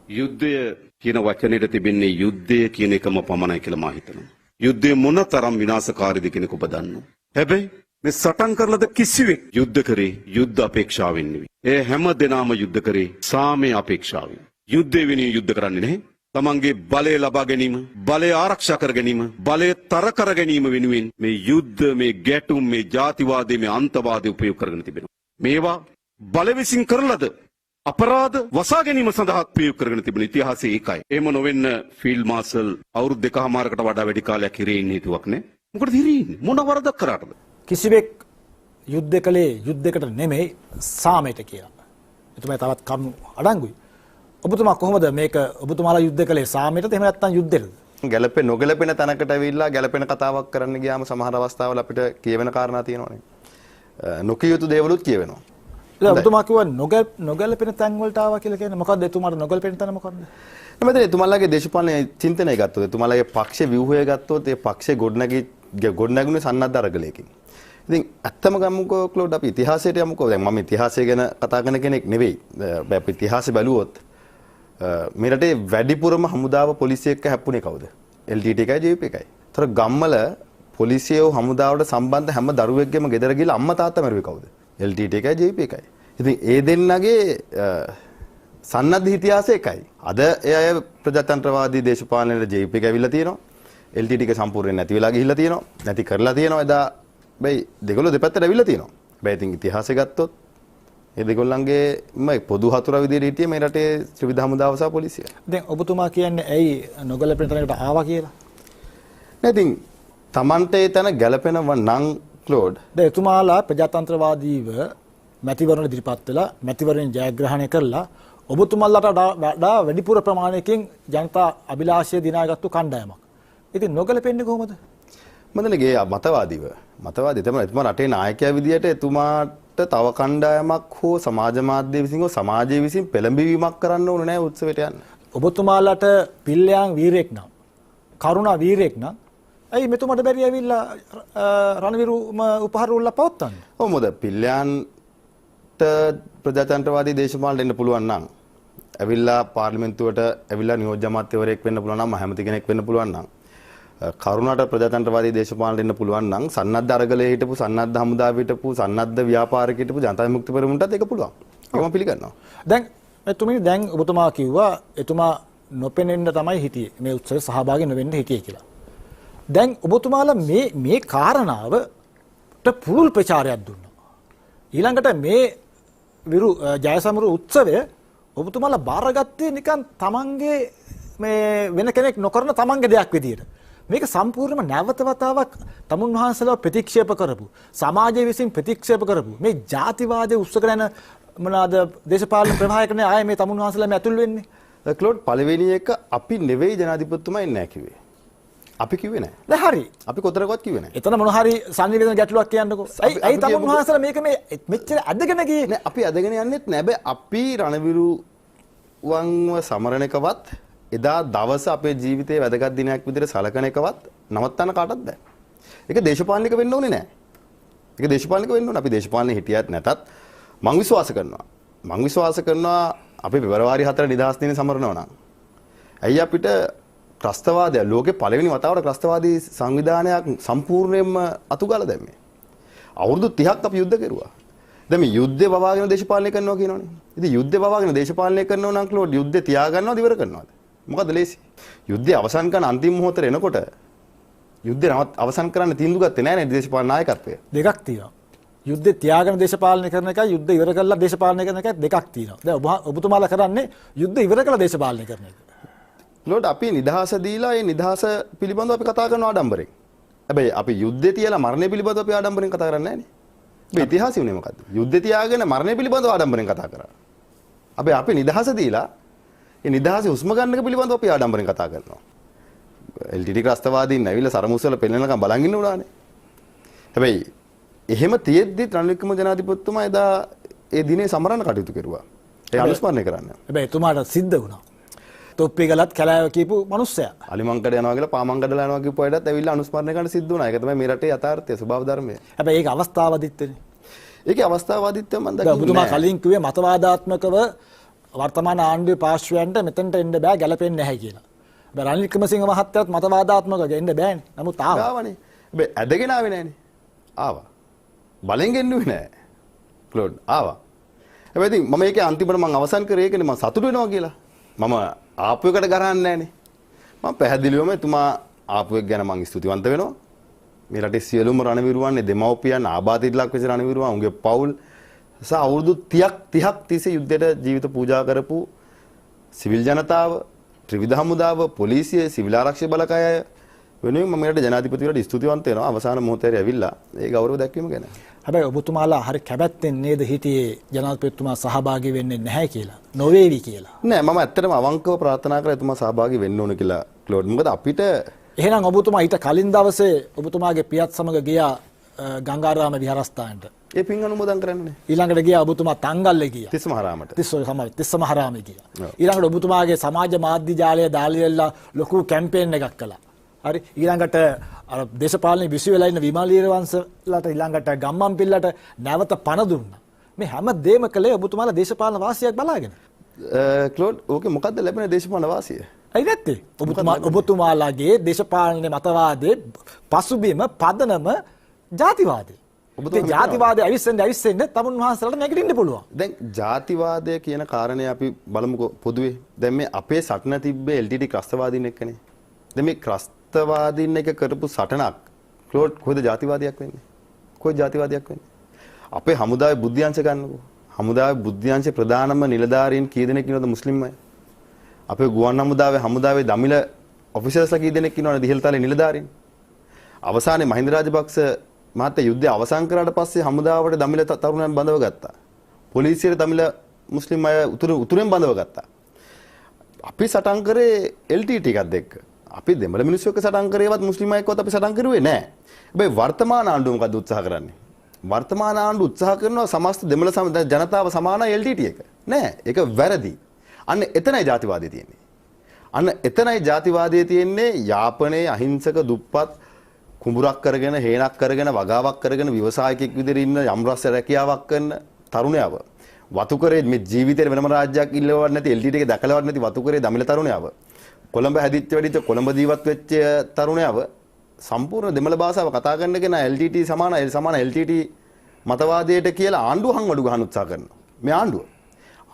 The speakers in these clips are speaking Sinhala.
යුද්ධය කියන වචනේට තිබෙන්නේ යුද්ධය කියන එකම පමණයි කියලා මා හිතනවා. යුද්ධය මොනතරම් විනාශකාරීද කියන එක ඔබ දන්නවා. හැබැයි මේ සටන් කරලද කිසිවෙක් යුද්ධ කරේ යුද්ධ අපේක්ෂාවෙන් නෙවෙයි. ඒ හැම දිනම යුද්ධ කරේ සාමයේ අපේක්ෂාවෙන්. යුද්ධය වෙනුවෙන් යුද්ධ කරන්නේ නැහැ. තමන්ගේ බලය ලබා ගැනීම, බලය ආරක්ෂා කර ගැනීම, බලය තර කර ගැනීම වෙනුවෙන් මේ යුද්ධ, මේ ගැටුම්, මේ ජාතිවාදය, මේ අන්තවාදය උපයෝග කරගෙන තිබෙනවා. මේවා බල විසින් කරලද අපරාධ වසා ගැනීම සඳහා ප්‍රයෝග කරගෙන තිබෙන ඉතිහාසය ඒකයි. එහෙම නොවෙන්න ෆීල්ඩ් මාර්ෂල් අවුරුදු දෙකමාරකට වඩා වැඩි කාලයක් හිරේ ඉන්න හේතුවක් නෑ. මොකටද හිරේ ඉන්නේ? මොන වරදක් කරාටද? කිසිවෙක් යුද්ධ කළේ යුද්ධයකට නෙමෙයි සාමයට කියලා. එතුමා තවත් කරුණු අඩංගුයි. ඔබතුමා කොහොමද මේක ඔබතුමාලා යුද්ධ කළේ සාමයටද එහෙම නැත්නම් යුද්ධෙටද? ගැළපෙන්නේ නොගැළපෙන තැනකට ඇවිල්ලා ගැළපෙන කතාවක් කරන්න ගියාම සමහර අවස්ථාවල අපිට කියවෙන කාරණා තියෙනවානේ. නොකිය යුතු දේවලුත් කියවෙනවා. ඔබතුමා කිව්වා නොගැළපෙන තැන් වලට ආවා කියලා කියන්නේ මොකද්ද? එතුමාට නොගැළපෙන තැන මොකද්ද? මෙතන එතුමාලාගේ දේශපාලන චින්තනය ගත්තොත් එතුමාලාගේ පක්ෂ ව්‍යුහය ගත්තොත් ඒ පක්ෂේ ගොඩනැගුණේ සන්නද්ධ අරගලයකින්. ඉතින් ඇත්තම ගමුකෝ ක්ලෝඩ් අපි ඉතිහාසයට යමුකෝ. දැන් මම ඉතිහාසය ගැන කතා කරන කෙනෙක් නෙවෙයි. අපි ඉතිහාසය බැලුවොත් මේ රටේ වැඩිපුරම හමුදාව පොලිසිය එක්ක හැප්පුණේ කවුද? LTT එකයි JP එකයි. ඒතර ගම්වල පොලිසියව හමුදාවට සම්බන්ධ හැම දරුවෙක්ගේම ගෙදර ගිහලා අම්මා තාත්තා මරුවේ කවුද? LTT එකයි JP එකයි. ඉතින් ඒ දෙන්නගේ සන්නද්ධ ඉතිහාසය එකයි. අද ඒ අය ප්‍රජාතන්ත්‍රවාදී දේශපාලනයේ JP එක ඇවිල්ලා තියෙනවා. LTT එක සම්පූර්ණයෙන් නැති වෙලා ගිහිල්ලා තියෙනවා. නැති කරලා තියෙනවා. එදා බයි දෙගොල්ලෝ දෙපැත්තට ඇවිල්ලා තියෙනවා. බයි ඉතින් ඉතිහාසය ගත්තොත් ඒ දෙගොල්ලන්ගේම පොදු හතුර විදිහට හිටියේ මේ රටේ ත්‍රිවිධ හමුදාව සහ පොලිසිය. දැන් ඔබතුමා කියන්නේ ඇයි නොගැලපෙන තැනකට ආවා කියලා? නෑ ඉතින් Tamante ඒ තැන ගැලපෙනව නම් ක්ලෝඩ්. දැන් එතුමාලා ප්‍රජාතන්ත්‍රවාදීව මැතිවරණ ඉදිරිපත් වෙලා මැතිවරණ ජයග්‍රහණය කරලා ඔබතුමාලාට වඩා වැඩිපුර ප්‍රමාණයකින් ජනතා අභිලාෂය දිනාගත්තු කණ්ඩායමක්. ඉතින් නොගැලපෙන්නේ කොහොමද? මන්දනගේ මතවාදී තමයි එතුමා රටේ නායකයා විදියට එතුමාට තව කණ්ඩායමක් හෝ සමාජ මාධ්‍ය විසින් හෝ සමාජයේ විසින් පෙළඹවීමක් කරන්න ඕනේ නැහැ උත්සවයට යන්න. ඔබතුමාලාට පිල්ලයන් වීරයෙක් නම් කරුණා වීරයෙක් නම් ඇයි මෙතුමාට බැරි ඇවිල්ලා රණවිරුම උපහාර උල්ලා පවත්තන්න? ඔව් මොකද පිල්ලයන්ට ප්‍රජාතන්ත්‍රවාදී දේශපාලනට එන්න පුළුවන් නම් ඇවිල්ලා පාර්ලිමේන්තුවට ඇවිල්ලා නියෝජ්‍ය අමාත්‍යවරයෙක් වෙන්න පුළුවන් නම් මහමැති කෙනෙක් වෙන්න පුළුවන් නම් කරුණාට ප්‍රජාතන්ත්‍රවාදී දේශපාලනට එන්න පුළුවන් නම් සන්නද්ධ අරගලයේ හිටපු සන්නද්ධ හමුදාවේ හිටපු සන්නද්ධ ව්‍යාපාරික හිටපු ජනතා විමුක්ති පෙරමුණටත් ඒක පුළුවන්. ඒක මම පිළිගන්නවා. දැන් ඔබතුමා කිව්වා එතුමා නොපෙනෙන්න තමයි හිටියේ. මේ උත්සවයේ සහභාගී නොවෙන්න හිටියේ කියලා. දැන් ඔබතුමාලා මේ කාරණාවට පුළුල් ප්‍රචාරයක් දුන්නා. ඊළඟට මේ ජයසමරු උත්සවය ඔබතුමාලා බාරගත්තේ නිකන් තමන්ගේ මේ වෙන කෙනෙක් නොකරන තමන්ගේ දෙයක් විදියට. මේක සම්පූර්ණයෙන්ම නැවත වතාවක් තමුන් වහන්සේලා ප්‍රතික්ෂේප කරපු සමාජයේ විසින් ප්‍රතික්ෂේප කරපු මේ ජාතිවාදයේ උස්සගෙන මොනවාද දේශපාලන ප්‍රවාහයකනේ ආයේ මේ තමුන් වහන්සේලාම ඇතුල් වෙන්නේ. ක්ලෝඩ් පළවෙනි එක අපි නෙවෙයි ජනාධිපතිතුමා එන්නේ නැහැ කිව්වේ. අපි කිව්වේ නැහැ. දැන් හරි. අපි කොතරම්වත් කිව්වේ නැහැ. එතන මොන හරි සංනිවේදන ගැටලුවක් කියන්නකෝ. ඇයි තමුන් වහන්සේලා මේක මේ මෙච්චර අදගෙන ගියේ? නෑ අපි අදගෙන යන්නෙත් නෑ. හැබැයි අපි රණවිරුවන්ව සමරන එකවත් එදා දවස අපේ ජීවිතයේ වැදගත් දිනයක් විදිහට සලකන එකවත් නවත්තන්න කාටවත් බෑ. ඒක දේශපාලනික වෙන්න ඕනේ නෑ. ඒක දේශපාලනික වෙන්න ඕනේ. අපි දේශපාලනේ හිටියත් නැතත් මං විශ්වාස කරනවා අපි පෙබරවාරි 4 නිදහස් දිනේ සමරනවා නම්. ඇයි අපිට ත්‍රස්තවාදය ලෝකේ පළවෙනි වතාවට ත්‍රස්තවාදී සංවිධානයක් සම්පූර්ණයෙන්ම අතුගාලා දැම්මේ. අවුරුදු 30ක් අපි යුද්ධ කරුවා. දැන් මේ යුද්ධේ වවාගෙන දේශපාලනය කරනවා කියනවනේ. ඉතින් යුද්ධේ වවාගෙන දේශපාලනය කරනවා නම් ක්ලෝඩ් යුද්ධේ තියාගන්නවද ඉවර කරනවද? මොකද ලේසි. යුද්ධය අවසන් කරන අන්තිම මොහොතේ එනකොට යුද්ධය අවසන් කරන්න තීන්දුව ගත්තේ නැහැ නේද දේශපාලන නායකත්වය. දෙකක් තියෙනවා. යුද්ධය තියාගෙන දේශපාලනය කරන එකයි යුද්ධ ඉවර කරලා දේශපාලනය කරන එකයි දෙකක් තියෙනවා. දැන් ඔබතුමාලා කරන්නේ යුද්ධ ඉවර කරලා දේශපාලනය කරන එක. ක්ලෝඩ් අපි නිදහස දීලා ඒ නිදහස පිළිබඳව අපි කතා කරන ආඩම්බරෙන්. හැබැයි අපි යුද්ධය තියලා මරණය පිළිබඳව අපි ආඩම්බරෙන් කතා කරන්නේ නැහැ නේ. මේ ඉතිහාසය උනේ මොකද්ද? යුද්ධය තියාගෙන මරණය පිළිබඳව ආඩම්බරෙන් කතා කරා. අපි නිදහස දීලා ඒ නිදහසේ හුස්ම ගන්න එක පිළිබඳව අපි ආඩම්බරෙන් කතා කරනවා. LTT ක්‍රස්තවාදීන් ඇවිල්ලා සරමුස්සල පෙන්නනකම් බලන් ඉන්න උනානේ. හැබැයි එහෙම තියෙද්දි රනිල් වික්‍රම ජනාධිපතිතුමා එදා ඒ දිනේ සමරන්න කටයුතු කෙරුවා. ඒ අනුස්මරණය කරන්න. හැබැයි එතුමාට සිද්ධ වුණා. තොප්පි ගලත් කැලෑව කියපු මිනිස්සයා. අලිමංකඩ යනවා කියලා පාමංකඩලා යනවා කියපු අයටත් ඇවිල්ලා අනුස්මරණය කරන්න සිද්ධ වුණා. ඒක තමයි මේ රටේ යථාර්ථය ස්වභාව ධර්මය. හැබැයි ඒක අවස්ථාවදිත්තනේ. ඒකේ අවස්ථාවාදීත්වය මම දකින්නේ. ඔබතුමා කලින් කිව්වේ මතවාදාත්මකව වර්තමාන ආණ්ඩුවේ පාර්ශ්වයන්ට මෙතනට එන්න බෑ ගැලපෙන්නේ නැහැ කියලා. හැබැයි රනිල් වික්‍රමසිංහ මහත්තයාත් මතවාදාත්මකව එන්න බෑනේ. නමුත් ආවා. ආවනේ. හැබැයි ඇදගෙන ආවේ නැහනේ. ආවා. බලෙන් ගෙන්නුවේ නැහැ. ක්ලෝඩ් ආවා. හැබැයි ඉතින් මම ඒකේ අන්තිමට මම අවසන් කරේ ඒකනේ මම සතුටු වෙනවා කියලා. මම ආපු එකට ගරහන්නේ නැහනේ. මම පැහැදිලිවම එතුමා ආපු එක ගැන මම ස්තුතිවන්ත වෙනවා. මේ රටේ සියලුම රණවිරුවන්නේ දෙමව්පියන් ආබාධයට ලක් වෙච්ච රණවිරුවන් උන්ගේ පවුල් සහ අවුරුදු 30ක් තිස්සේ යුද්ධයට ජීවිත පූජා කරපු සිවිල් ජනතාව, ත්‍රිවිධ හමුදාව, පොලිසිය, සිවිල් ආරක්ෂක බලකය වෙනුවෙන් මම මෙරට ජනාධිපතිවරයාට ස්තුතිවන්ත වෙනවා අවසාන මොහොතේ ඇවිල්ලා ඒ ගෞරව දැක්වීම ගැන. හැබැයි ඔබතුමාලා හරි කැමැත්තෙන් නේද හිටියේ ජනාධිපතිතුමා සහභාගී වෙන්නේ නැහැ කියලා. නොවේවි කියලා. නෑ මම ඇත්තටම අවංකව ප්‍රාර්ථනා කරලා එතුමා සහභාගී වෙන්න ඕන කියලා ක්ලෝඩ්. මොකද අපිට එහෙනම් ඔබතුමා ඊට කලින් දවසේ ඔබතුමාගේ පියත් සමග ගියා ගංගාරාම විහාරස්ථානට. ඒ පින් අනුමෝදන් කරන්නේ. ඊළඟට ගියා ඔබතුමා තංගල්ලේ ගියා. තිස්සමහාරාමට. තිස්සමහාරාමේ ගියා. ඊළඟට ඔබතුමාගේ සමාජ මාධ්‍ය ජාලය දාලියලා ලොකු කැම්පේන් එකක් කළා. හරි ඊළඟට අර දේශපාලන විශ්ව වෙලා ඉන්න විමල් ඊරවංශලට ඊළඟට ගම්මන් පිල්ලට නැවත පණ දුන්නා. මේ හැම දෙයක්ම කළේ ඔබතුමාලා දේශපාලන වාසියක් බලාගෙන. ක්ලෝඩ් ඕකේ මොකද්ද ලැබෙන දේශපාලන වාසිය? ඇයි නැත්තේ? ඔබතුමාලාගේ දේශපාලන මතවාදයේ පසුබිම පදනම ජාතිවාදය. ඔබතුමා ජාතිවාදය අවිස්සෙන්න තමුන් වහන්සේලාට නැගිටින්න පුළුවන්. දැන් ජාතිවාදය කියන කාරණේ අපි බලමුකෝ පොදුවේ. දැන් මේ අපේ සටන තිබ්බේ LTT ක්‍රස්තවාදීන් එක්කනේ. දැන් මේ ක්‍රස්තවාදීන් එක කරපු සටනක් ක්ලෝඩ් කොහෙද ජාතිවාදයක් වෙන්නේ? කොහෙද ජාතිවාදයක් වෙන්නේ? අපේ හමුදාවේ බුද්ධ්‍යංශ ගන්නකෝ. හමුදාවේ බුද්ධ්‍යංශේ ප්‍රධානම නිලධාරීන් කී දෙනෙක් ඉන්නවද මුස්ලිම් අය? අපේ ගුවන් හමුදාවේ දමිළ ඔෆිසර්ස්ලා කී දෙනෙක් ඉන්නවද ඉහළතලේ නිලධාරීන්? අවසානයේ මහින්ද රාජපක්ෂ මහත්තයා යුද්ධය අවසන් කරාට පස්සේ හමුදාවට දමිළ තරුණයන් බඳව ගත්තා. පොලිසියට දමිළ මුස්ලිම් අය උතුරෙන් බඳව ගත්තා. අපි සටන් කරේ LTT එකත් එක්ක. අපි දෙමළ මිනිස්සු එක්ක සටන් කරේවත් මුස්ලිම් අයකවත් අපි සටන් කරුවේ නැහැ. හැබැයි වර්තමාන ආණ්ඩුව මොකද උත්සාහ කරන්නේ? වර්තමාන ආණ්ඩුව උත්සාහ කරනවා සමස්ත දෙමළ ජනතාව සමානයි LTT එක. නෑ ඒක වැරදි. අන්න එතනයි ජාතිවාදය තියෙන්නේ. අන්න එතනයි ජාතිවාදය තියෙන්නේ. යාපනයේ අහිංසක දුප්පත් කුඹුරක් කරගෙන හේනක් කරගෙන වගාවක් කරගෙන ව්‍යවසායකෙක් විදිහට ඉන්න යම් රස රැකියාවක් කරන තරුණයව වතුකරේ මේ ජීවිතේ වෙනම රාජ්‍යයක් ඉල්ලවවත් නැති LTT එක දැකලවත් නැති වතුකරේ දමිළ තරුණයව කොළඹ හැදිච්ච වැඩිච්ච කොළඹ ජීවත් වෙච්ච තරුණයව සම්පූර්ණ දෙමළ භාෂාව කතා කරන කෙනා LTT සමාන LTT මතවාදයට කියලා ආණ්ඩුව හංවඩු ගහන්න උත්සාහ කරනවා. මේ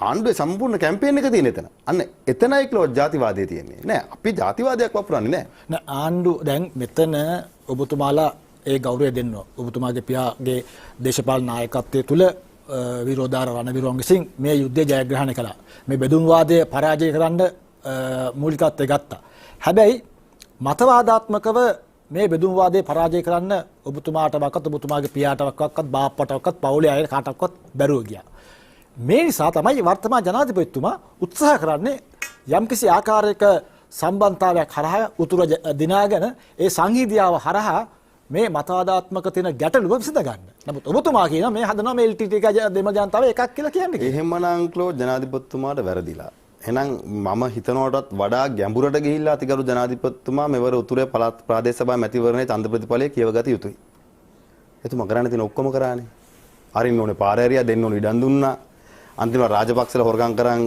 ආණ්ඩුවේ සම්පූර්ණ කැම්පේන් එක තියෙන එතන. අන්න එතනයි ක්ලෝඩ් ජාතිවාදය තියෙන්නේ. නෑ අපි ජාතිවාදයක් වපුරන්නේ නෑ. නෑ ආණ්ඩුව දැන් මෙතන ඔබතුමාලා ඒ ගෞරවය දෙන්න. ඔබතුමාගේ පියාගේ දේශපාලන නායකත්වයේ තුල විරෝධාර රණවිරුවන් විසින් මේ යුද්ධය ජයග්‍රහණය කළා. මේ බෙදුම් වාදය පරාජය කරන්න මූලිකත්වය ගත්තා. හැබැයි මතවාදාත්මකව මේ බෙදුම් වාදය පරාජය කරන්න ඔබතුමාටවත් ඔබතුමාගේ පියාටවත් බාප්පටවත් පවුලේ අය කාටවත් බැරුව ගියා. මේ නිසා තමයි වර්තමාන ජනාධිපතිතුමා උත්සාහ කරන්නේ යම්කිසි ආකාරයක සම්බන්ධතාවයක් හරහා උතුර දිනාගෙන ඒ සංහිඳියාව හරහා මේ මතවාදාත්මක තියෙන ගැටලුව විසඳ ගන්න. නමුත් ඔබතුමා කියනවා මේ හදනවා මේ LTT එක දෙමළ ජනතාව එකක් කියලා කියන්නේ. එහෙමනම් ක්ලෝඩ් ජනාධිපතිතුමාට වැරදිලා. එහෙනම් මම හිතනකොටත් වඩා ගැඹුරට ගිහිල්ලා අතිගරු ජනාධිපතිතුමා මෙවර උතුරේ පළාත් ප්‍රාදේශ සභා මැතිවරණයේ ඡන්ද ප්‍රතිඵලය කියවගත යුතුයි. එතුමා කරන්න තියෙන ඔක්කොම කරානේ. අරින්න ඕනේ පාර ඇරියා දෙන්න ඕනේ ඉඩම් දුන්නා. අන්තිමට රාජපක්ෂලා හොරගම් කරන්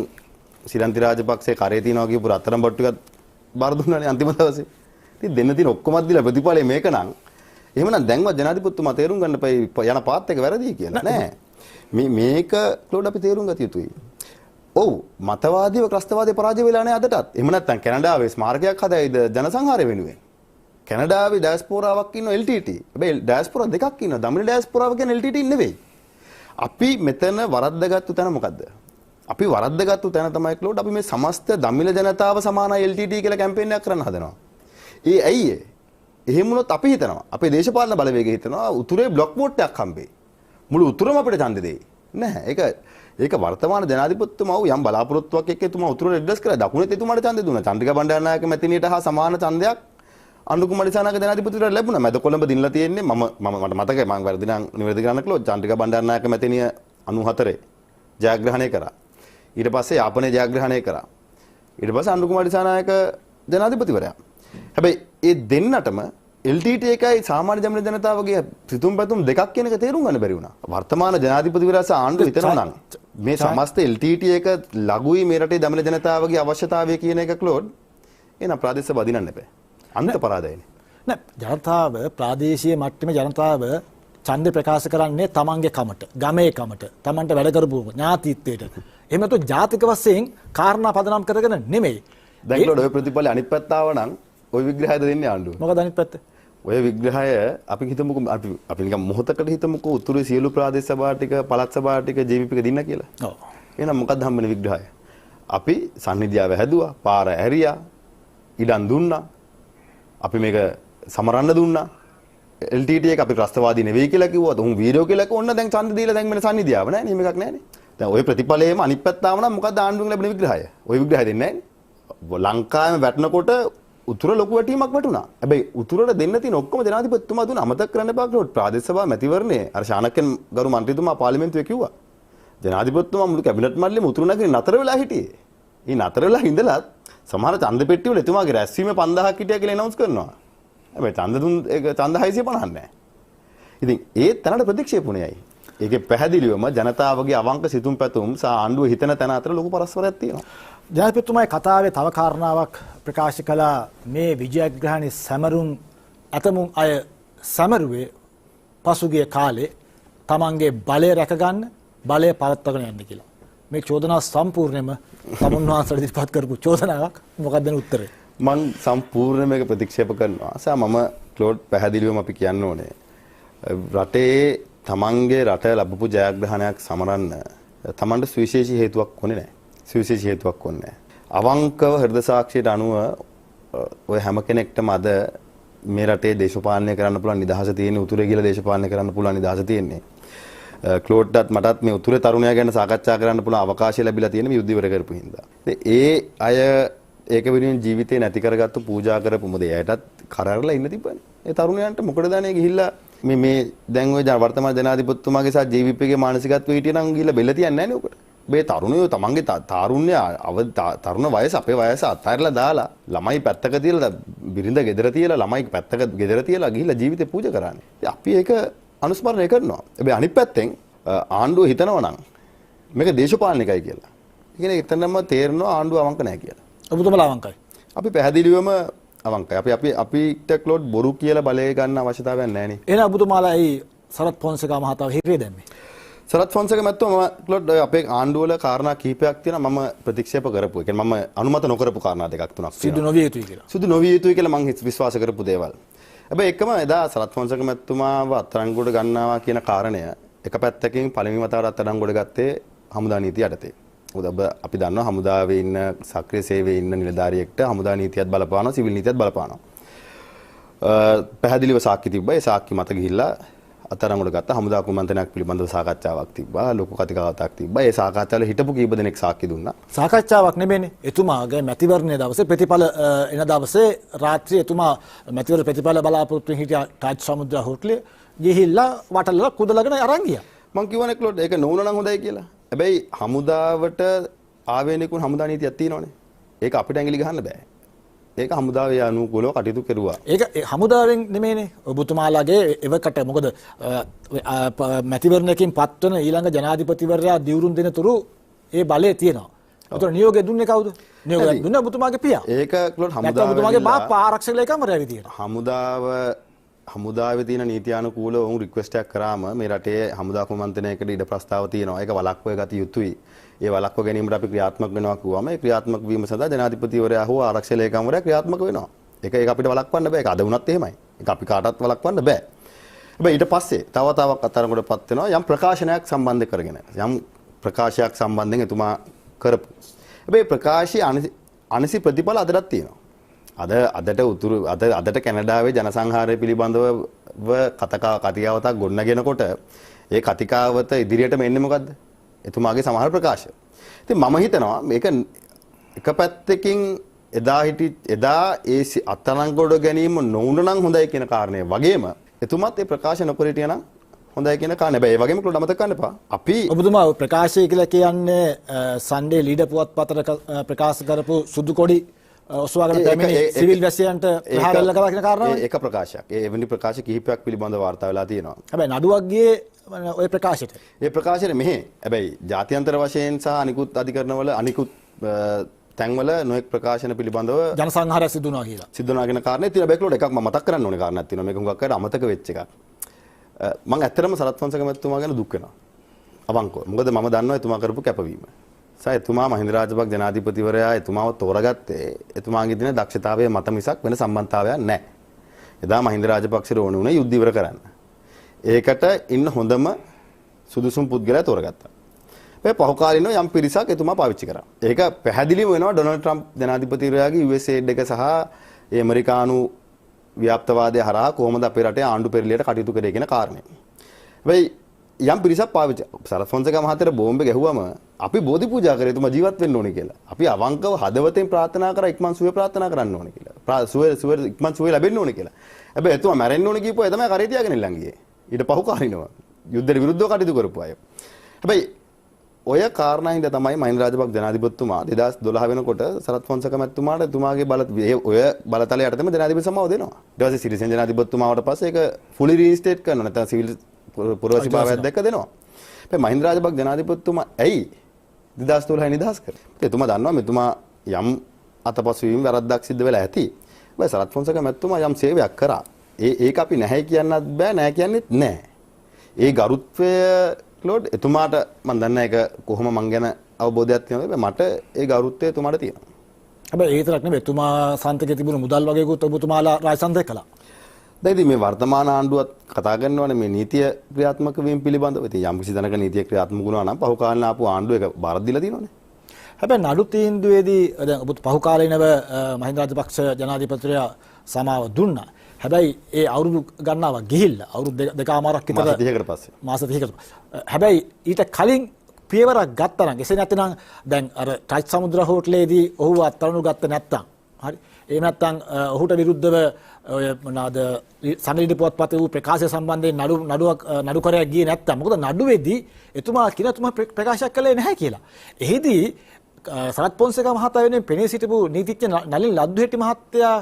සිරන්ති රාජපක්ෂේ කරේ තියනවා කියපු රත්තරන් බට්ටු එකත් බාර දුන්නානේ අන්තිම දවසේ. ඉතින් දෙන්න තියෙන ඔක්කොමත් දීලා ප්‍රතිඵලය මේක නම් එහෙමනම් දැන්වත් ජනාධිපතිතුමා තේරුම් ගන්න යන පාත් එක වැරදි කියලා නෑ. මේක ක්ලෝඩ් අපි තේරුම් ගත යුතුයි. ඔව් මතවාදීව ක්‍රස්තවාදී පරාජය වෙලා නැහැ අදටත්. එහෙම නැත්නම් කැනඩාවේ ස්මාරකයක් හදයිද ජනසංහාරය වෙනුවෙන්. කැනඩාවේ ඩයස්පෝරාවක් ඉන්න LTT. හැබැයි ඩයස්පෝරා දෙකක් ඉන්නවා. දමිළ ඩයස්පෝරාව කියන්නේ LTT නෙවෙයි. අපි මෙතන වරද්දගත්තු තැන මොකද්ද? අපි වරද්දගත්තු තැන තමයි ක්ලෝඩ් අපි මේ සමස්ත දමිළ ජනතාව සමානයි LTT කියලා කැම්පේන් එකක් කරන්න හදනවා. ඇයි එහෙම වුණොත් අපි හිතනවා අපේ දේශපාලන බලවේගය හිතනවා උතුරේ බ්ලොක් වෝට් එකක් හම්බෙයි. මුළු උතුරම අපිට ඡන්ද දෙයි. නැහැ. ඒක වර්තමාන ජනාධිපතිතුමා යම් බලාපොරොත්තුවක් එක්ක එතුමා උතුරේ ඇඩ්‍රස් කරලා දකුණේ එතුමාට ඡන්ද දුන්නා. චන්ද්‍රිකා බණ්ඩාරනායක මැතිණියට හා සමාන ඡන්දයක් අනුර කුමාර දිසානායක ජනාධිපතිතුමාට ලැබුණා. මැද කොළඹ දිනලා තියෙන්නේ මට මතකයි මම වැරදි නම් නිවැරදි කරන්න කළොත් චන්ද්‍රිකා බණ්ඩාරනායක මැතිණිය 94 ජයග්‍රහණය කරා. ඊට පස්සේ යාපනයේ ජයග්‍රහණය කරා. ඊට පස්සේ අනුර කුමාර දිසානායක ජනාධිපතිවරයා. හැබැයි ඒ දෙන්නටම LTT එකයි සාමාන්‍ය ජනතාවගේ සිතුම් පැතුම් දෙකක් කියන එක තේරුම් ගන්න බැරි වුණා. වර්තමාන ජනාධිපතිවරයා සහ ආණ්ඩුව හිතනවා නම් මේ සමස්ත LTT එක ලඝුයි මේ රටේ දමිළ ජනතාවගේ අවශ්‍යතාවය කියන එක ක්ලෝඩ් එන ප්‍රාදේශ බදිනන්න එපා. අන්ත පරාදයනේ. නෑ ජනතාව ප්‍රාදේශීය මට්ටමේ ජනතාව ඡන්ද ප්‍රකාශ කරන්නේ තමන්ගේ කමට, ගමේ කමට, තමන්ට වැඩ කරපු ඥාතිත්වයට. එහෙම නැත්නම් ජාතික වශයෙන් කාරණා පදනම් කරගෙන නෙමෙයි. දැන් ක්ලෝඩ් ඔය ප්‍රතිපලෙ අනිත් පැත්ත ආව නම් ওই විග්‍රහයද දෙන්නේ ආණ්ඩුව. මොකද අනිත් පැත්ත? ඔය විග්‍රහය අපි හිතමුකෝ අපි නිකන් මොහොතකට හිතමුකෝ උතුරේ සියලු ප්‍රාදේශ සභා ටික පළාත් සභා ටික JVP එක දින්න කියලා. ඔව්. එහෙනම් මොකක්ද හම්බෙන විග්‍රහය? අපි සන්නිධියාව හැදුවා, පාර ඇරියා, ඉඩම් දුන්නා. අපි මේක සමරන්න දුන්නා. LTT එක අපි ත්‍රස්තවාදී නෙවෙයි කියලා කිව්වා. උන් වීරයෝ කියලා කිව්වොත් ඔන්න දැන් ඡන්ද දීලා දැන් මෙන්න සන්නිධියාව නෑ නේ මේකක් නෑනේ. දැන් ওই ප්‍රතිඵලයේම අනිත් පැත්ත ආව නම් මොකක්ද ආණ්ඩුවෙන් ලැබෙන විග්‍රහය? ওই විග්‍රහය දෙන්නේ නෑනේ. ලංකාවෙම වැටෙනකොට උතුර ලොකු වැටීමක් වැටුණා. හැබැයි උතුරට දෙන්න තියෙන ඔක්කොම ජනාධිපතිතුමා දුන්න අමතක කරන්න එපා ක්ලෝඩ්. ප්‍රාදේශ සභා මැතිවරණේ අර ශානකයන් ගරු මන්ත්‍රීතුමා පාර්ලිමේන්තුවේ කිව්වා. ජනාධිපතිතුමා මුළු කැබිනට් මණ්ඩලෙම උතුර නගරේ නතර වෙලා හිටියේ. ඊ නතර වෙලා ඉඳලා සමහර ඡන්ද පෙට්ටි වල එතුමාගේ රැස්වීම 5000ක් හිටියා කියලා එනවුන්ස් කරනවා. හැබැයි ඡන්ද දුන් ඒක ඡන්ද 650ක් නෑ. ඉතින් ඒ තැනට ප්‍රතික්ෂේපුණේයි. ඒකේ පැහැදිලිවම ජනතාවගේ අවංක සිතුම් පැතුම් සහ ආණ්ඩුව හිතන තැන අතර ලොකු පරස්පරයක් තියෙනවා. ජනාධිපතිතුමාගේ කතාවේ තව කාරණාවක් ප්‍රකාශ කළා මේ විජයග්‍රහණේ සැමරුම් අතමුන් අය සැමරුවේ පසුගිය කාලේ තමන්ගේ බලය රැකගන්න බලය පවත්වාගෙන යන්න කියලා. මේ චෝදනාව සම්පූර්ණයෙන්ම තමුන් වහන්සේට ඉදිරිපත් කරපු චෝදනාවක්. මොකක්ද දෙන උත්තරේ? මම සම්පූර්ණ මේක ප්‍රතික්ෂේප කරනවා. මම ක්ලෝඩ් පැහැදිලිවම අපි කියන්න ඕනේ. රටේ තමන්ගේ රට ලැබපු ජයග්‍රහණයක් සමරන්න තමන්ට සුවිශේෂී හේතුවක් ඕනේ නැහැ. සුවිශේෂී හේතුවක් ඕනේ නැහැ. අවංකව හෘද සාක්ෂියට අනුව ඔය හැම කෙනෙක්ටම අද මේ රටේ දේශපාලනය කරන්න පුළුවන් නිදහස තියෙන්නේ උතුරේ ගිහලා දේශපාලනය කරන්න පුළුවන් නිදහස තියෙන්නේ. ක්ලෝඩ්ටත් මටත් මේ උතුරේ තරුණයා ගැන සාකච්ඡා කරන්න පුළුවන් අවකාශය ලැබිලා තියෙන මේ යුද්ධ ඉවර කරපු හින්දා. ඒ අය ඒක වෙනුවෙන් ජීවිතේ නැති කරගත්තු පූජා කරපු මොකද එයාටත් කරරලා ඉන්න තිබ්බනේ. ඒ තරුණයන්ට මොකටද අනේ ගිහිල්ලා මේ දැන් ওই වර්තමාන ජනාධිපතිතුමාගේ සහ JVP ගේ මානසිකත්වයේ හිටියනම් ගිහිල්ලා බෙල්ල තියන්නේ නැහැ නේ ඔකට. මේ තරුණයෝ තමන්ගේ තරුණ්‍ය තරුණ වයස අපේ වයස අත්හැරලා දාලා ළමයි පැත්තක තියලා බිරිඳ ගෙදර තියලා ළමයි පැත්තක ගෙදර තියලා ගිහිල්ලා ජීවිතේ පූජා කරන්නේ. අපි ඒක අනුස්මරණය කරනවා. හැබැයි අනිත් පැත්තෙන් ආණ්ඩුව හිතනවා නම් මේක දේශපාලනිකයි කියලා. ඒ කියන්නේ එතනම තේරෙනවා ආණ්ඩුව අවංක නැහැ කියලා. ඔබතුමලා අවංකයි. අපි පැහැදිලිවම අවංකයි. අපිට ක්ලෝඩ් බොරු කියලා බලය ගන්න අවශ්‍යතාවයක් නැහැ නේ. එහෙනම් ඔබතුමාලා ඒ සරත් ෆොන්සේකා මහතාව හිරිය දැම්මේ. සරත් ෆොන්සේකා මැතිතුමා ක්ලෝඩ් අපේ ආණ්ඩුව වල කාරණා කීපයක් තියෙනවා මම ප්‍රතික්ෂේප කරපු. ඒ කියන්නේ මම අනුමත නොකරපු කාරණා දෙකක් තුනක් තියෙනවා. සිදු නොවිය යුතුයි කියලා. සිදු නොවිය යුතුයි කියලා මම විශ්වාස කරපු දේවල්. හැබැයි එකම එදා සරත් ෆොන්සේකා මැතිතුමාව අත්අඩංගුවට ගන්නවා කියන කාරණය එක පැත්තකින් පළවෙනි වතාවට අත්අඩංගුවට ගත්තේ හමුදා නීතිය යටතේ. මොකද අපි දන්නවා හමුදාවේ ඉන්න සක්‍රීය සේවයේ ඉන්න නිලධාරියෙක්ට හමුදා නීතියත් බලපානවා සිවිල් නීතියත් බලපානවා. පැහැදිලිව සාක්ෂි තිබ්බා. ඒ සාක්ෂි මත ගිහිල්ලා අත්අඩංගුවට ගත්ත හමුදා කුමන්ත්‍රණයක් පිළිබඳව සාකච්ඡාවක් තිබ්බා. ලොකු කතිකාවතක් තිබ්බා. ඒ සාකච්ඡාවල හිටපු කීප දෙනෙක් සාක්ෂි දුන්නා. සාකච්ඡාවක් නෙමෙයිනේ. එතුමාගේ මැතිවරණයේ දවසේ ප්‍රතිඵල එන දවසේ රාත්‍රියේ එතුමා මැතිවරණ ප්‍රතිඵල බලාපොරොත්තු වෙන හිටියා ටාජ් සමුද්‍ර හෝටලේ ගිහිල්ලා වටලලා කුදලගෙන අරන් ගියා. මං කියවනේ ක්ලෝඩ් ඒක නොවුන නම් හොඳයි කියලා. හැබැයි හමුදාවට ආවේනිකුන් හමුදා නීතියක් තියෙනවනේ. ඒක අපිට ඇඟිලි ගහන්න බෑ. ඒක හමුදාවේ අනුකූලව කටයුතු කෙරුවා. ඒක හමුදාවෙන් නෙමෙයිනේ. ඔබතුමාලාගේ එවකට මොකද මැතිවරණයකින් පත්වන ඊළඟ ජනාධිපතිවරයා දිවුරුම් දෙන තුරු ඒ බලය තියෙනවා. උතර නියෝගය දුන්නේ කවුද? නියෝගය දුන්නේ ඔබතුමාගේ පියා. ඒක ක්ලෝඩ් හමුදාවේ ඔබතුමාගේ බාප්පා ආරක්ෂක ලේකම්වරයා විදියට. හමුදාවේ තියෙන නීතියානුකූලව උන් රික්වෙස්ට් එකක් කරාම මේ රටේ හමුදා කුමන්ත්‍රණයකට ඉඩ ප්‍රස්තාව තියෙනවා. ඒක වළක්ව ගත යුතුයි. ඒ වළක්ව ගැනීමට අපි ක්‍රියාත්මක වෙනවා කිව්වම ඒ ක්‍රියාත්මක වීම සඳහා ජනාධිපතිවරයා හෝ ආරක්ෂක ලේකම්වරයා ක්‍රියාත්මක වෙනවා. ඒක අපිට වළක්වන්න බෑ. ඒක අද වුණත් එහෙමයි. ඒක අපි කාටවත් වළක්වන්න බෑ. හැබැයි ඊට පස්සේ තවතාවක් අතරකොටපත් වෙනවා යම් ප්‍රකාශනයක් සම්බන්ධ කරගෙන. යම් ප්‍රකාශයක් සම්බන්ධයෙන් එතුමා කරපු. හැබැයි ප්‍රකාශයේ අනිසි ප්‍රතිඵල අදටත් තියෙනවා. අදට කැනඩාවේ ජනසංහාරය පිළිබඳව කතිකාවතක් ගොඩනගෙනකොට ඒ කතිකාවත ඉදිරියටම එන්නේ මොකද්ද? එතුමාගේ සමහර ප්‍රකාශ. ඉතින් මම හිතනවා මේක එක පැත්තකින් එදා ඒ අත්අඩංගුවට ගැනීම නොවුන නම් හොඳයි කියන කාරණේ වගේම එතුමත් ඒ ප්‍රකාශ නොකර හිටියනම් හොඳයි කියන කාරණේ. හැබැයි ඒ වගේම ක්ලෝඩ් අමතක කරන්න එපා. අපි ඔබතුමා ප්‍රකාශය කියලා කියන්නේ සන්ඩේ ලීඩර් පුවත්පතට ප්‍රකාශ කරපු සුදු කොඩි ඔස්වාගෙන පැමිණි සිවිල් වැසියන්ට ප්‍රහාර කළා කියලා කියන කාරණාව. ඒක ප්‍රකාශයක්. ඒ එවැනි ප්‍රකාශ කිහිපයක් පිළිබඳව වාර්තා වෙලා තියෙනවා. හැබැයි නඩුවක් ගියේ ওই ප්‍රකාශයට. ඒ ප්‍රකාශනේ මෙහි හැබැයි ජාත්‍යන්තර වශයෙන් සහ අනිකුත් අධිකරණවල අනිකුත් තැන්වල නොඑක් ප්‍රකාශන පිළිබඳව ජනසංහාරය සිදු වුණා කියලා. සිදු වුණා කියන කාරණේ තියෙන බෑක්ලෝඩ් එකක් මම මතක් කරන්න ඕනේ කාරණාවක් තියෙනවා. මේක හුඟක් අයට අමතක වෙච්ච එකක්. මම ඇත්තටම සරත් ෆොන්සේකා මැතිතුමා ගැන දුක් වෙනවා. අවංකව. මොකද මම දන්නවා එතුමා කරපු කැපවීම. එතුමා මහින්ද රාජපක්ෂ ජනාධිපතිවරයා එතුමාව තෝරගත්තේ එතුමාගේ දින දක්ෂතාවයේ මත මිසක් වෙන සම්බන්ධතාවයක් නැහැ. එදා මහින්ද රාජපක්ෂට ඕන වුණේ යුද්ධ ඉවර කරන්න. ඒකට ඉන්න හොඳම සුදුසුම් පුද්ගලයා තෝරගත්තා. මේ පහුකාලිනව යම් පිරිසක් එතුමා පාවිච්චි කරා. ඒක පැහැදිලිව වෙනවා ඩොනල්ඩ් ට්‍රම්ප් ජනාධිපතිවරයාගේ US aid එක සහ ඒ ඇමරිකානු ව්‍යාප්තවාදය හරහා කොහොමද අපේ රටේ ආණ්ඩු පෙරළියට කටයුතු කරේ කියන කාරණේ. හැබැයි යම් පිරිසක් පාවිච්චි සරත් ෆොන්සේකා මහත්තයාට බෝම්බේ ගැහුවම අපි බෝධි පූජා කරේ එතුමා ජීවත් වෙන්න ඕනේ කියලා. අපි අවංකව හදවතෙන් ප්‍රාර්ථනා කරා ඉක්මන් සුවය ප්‍රාර්ථනා කරන්න ඕනේ කියලා. සුවය ඉක්මන් සුවය ලැබෙන්න ඕනේ කියලා. හැබැයි එතුමා මැරෙන්න ඕනේ කියපුවා ඒ තමයි කරේ තියාගෙන ඉල්ලන් ගියේ. ඊට පහුකාලිනව යුද්ධයට විරුද්ධව කටයුතු කරපු අය. හැබැයි ඔය කාරණා හින්දා තමයි මහින්ද රාජපක්ෂ ජනාධිපතිතුමා 2012 වෙනකොට සරත් ෆොන්සේකා මැතිතුමාට එතුමාගේ ඔය බලතලය යටතේම ජනාධිපති සමාව දෙනවා. ඊට පස්සේ සිරිසෙන් ජනාධිපතිතුමාට පස්සේ ඒක ෆුලි රීස්ටේට් කරනවා. නැත්නම් සිවිල් පුරවැසිභාවයක් දැක්ක දෙනවා. හැබැයි මහින්ද රාජපක්ෂ ජනාධිපතිතුමා ඇයි 2012 නිදහස් කරේ? එතුමා දන්නවා මෙතුමා යම් අතපසු වීම වැරද්දක් සිද්ධ වෙලා ඇති. හැබැයි සරත් ෆොන්සේකා මැතිතුමා යම් සේවයක් කරා. ඒක අපි නැහැ කියන්නත් බෑ නැහැ කියන්නෙත් නෑ. ඒ ගරුත්වය ක්ලෝඩ් එතුමාට මම දන්නේ ඒක කොහොම මං ගැන අවබෝධයක් තියෙනවද මට ඒ ගෞරවය එතුමාට තියෙනවා. හැබැයි ඒ තරක් නෙවෙයි එතුමා සන්තකේ තිබුණු මුදල් වගේකුත් ඔබතුමාලා රාජසන්තක කළා. දැන් ඉතින් මේ වර්තමාන ආණ්ඩුවත් කතා කරනවානේ මේ නීතිය ක්‍රියාත්මක වීම පිළිබඳව. ඉතින් යම් කිසි තැනක නීතිය ක්‍රියාත්මක වුණා නම් පහු කාලේ ආපු ආණ්ඩුව ඒක බාර දීලා තියෙනවානේ. හැබැයි නඩු තීන්දුවේදී දැන් ඔබ පහු කාලේනව මහින්ද රාජපක්ෂ ජනාධිපතිතුමා සමාව දුන්නා. හැබැයි ඒ අවුරුදු ගණනාවක් ගිහිල්ලා අවුරුදු දෙකමාරක් විතර මාස 30කට පස්සේ. මාස 30කට. හැබැයි ඊට කලින් පියවරක් ගත්තා නම් එසේ නැත්නම් දැන් අර ටච් සමුද්‍ර හෝටලේදී ඔහුව අත්අඩංගුවට ගත්ත නැත්නම් හරි එහෙම නැත්නම් ඔහුට විරුද්ධව ඔය මොනවාද සනලිට පුවත්පතේ වූ ප්‍රකාශය සම්බන්ධයෙන් නඩුකරයක් ගියේ නැත්නම් මොකද නඩුවේදී එතුමා කියන එතුමා ප්‍රකාශයක් කළේ නැහැ කියලා. එහිදී සරත් පොන්සේකා මහතා වෙනුවෙන් පෙනී සිටිපු නීතිඥ නලින් ලද්දුහෙට්ටි මහත්තයා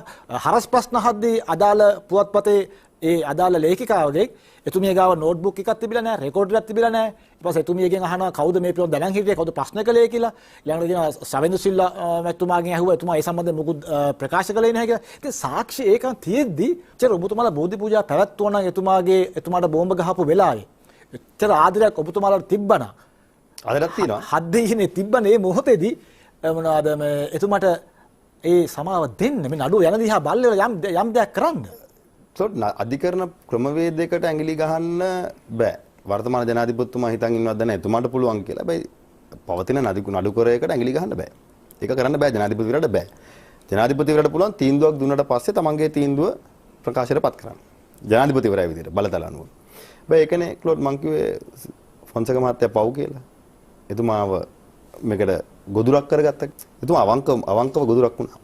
හරස් ප්‍රශ්න අහද්දී අදාළ පුවත්පතේ ඒ අදාළ ලේඛිකාවගේ එතුමිය ගාව නෝට්බුක් එකක් තිබිලා නැහැ රෙකෝඩර් එකක් තිබිලා නැහැ ඊට පස්සේ එතුමියගෙන් අහනවා කවුද මේ පිළිබඳව දැනන් හිටියේ කවුද ප්‍රශ්න කළේ කියලා ඊළඟට කියනවා ශවෙන්දු සිල්වා මැතිතුමාගෙන් ඇහුවා එතුමා ඒ සම්බන්ධයෙන් මොකුත් ප්‍රකාශ කළේ නැහැ කියලා. ඉතින් සාක්ෂි ඒකන් තියෙද්දි චර ඔබතුමාලා බෝධි පූජා පැවැත්වුවා නම් එතුමාට බෝම්බ ගහපු වෙලාවේ එච්චර ආදරයක් ඔබතුමාලාට තිබ්බනම් අදටත් තියෙනවා. හද්දේ තිබ්බනේ මේ මොහොතේදී මොනවාද මේ එතුමාට ඒ සමාව දෙන්න මේ නඩුව යන දිහා බල්ලේ යම් දෙයක් කරන්න. අධිකරණ ක්‍රමවේදයකට ඇඟිලි ගහන්න බෑ. වර්තමාන ජනාධිපතිතුමා හිතන් ඉන්නවද නැහැ එතුමාට පුළුවන් කියලා. හැබැයි පවතින නඩුකරයකට ඇඟිලි ගහන්න බෑ. ඒක කරන්න බෑ ජනාධිපතිවරයාට බෑ. ජනාධිපතිවරයාට පුළුවන් තීන්දුවක් දුන්නට පස්සේ තමන්ගේ තීන්දුව ප්‍රකාශයටපත් කරන්න. ජනාධිපතිවරයා විදිහට බලතල අනුව. හැබැයි ඒකනේ ක්ලෝඩ් මං කිව්වේ ෆොන්සේකා මහත්තයා පව් කියලා. එතුමාව මේකට ගොදුරක් කරගත්තා. එතුමා අවංකව ගොදුරක් වුණා.